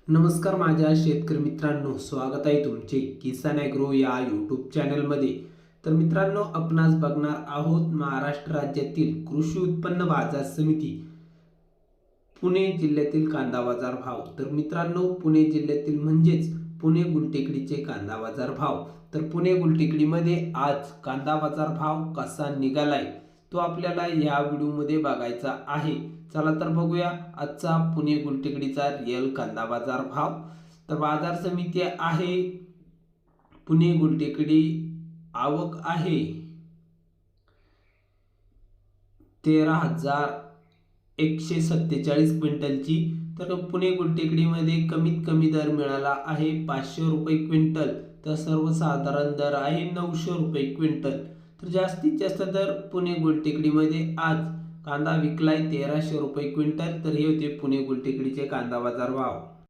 नमस्कार माझ्या शेतकरी मित्रांनो, स्वागत आहे तुमचे किसान ॲग्रो या यूट्यूब चॅनलमध्ये। तर मित्रांनो, आपण आज बघणार आहोत महाराष्ट्र राज्यातील कृषी उत्पन्न बाजार समिती पुणे जिल्ह्यातील कांदा बाजार भाव। तर मित्रांनो, पुणे जिल्ह्यातील म्हणजेच पुणे गुलटेकडीचे कांदा बाजार भाव। तर पुणे गुलटेकडीमध्ये आज कांदा बाजार भाव कसा निघालाय तो आपल्याला या व्हिडिओमध्ये बघायचा आहे। चला तर बघूया आजचा पुणे गुलटेकडीचा रिअल कांदा बाजार भाव। तर बाजार समिती आहे पुणे गुलटेकडी, आवक आहे 13,147 क्विंटलची। तर पुणे गुलटेकडीमध्ये कमीत कमी दर मिळाला आहे 500 रुपये क्विंटल, तर सर्वसाधारण दर आहे 900 रुपये क्विंटल। तर जास्तीत जास्त दर पुणे गुलटेकडीमध्ये आज कांदा विकलाय 1300 रुपये क्विंटल। तर हे होते पुणे गुलटेकडीचे कांदा बाजार भाव।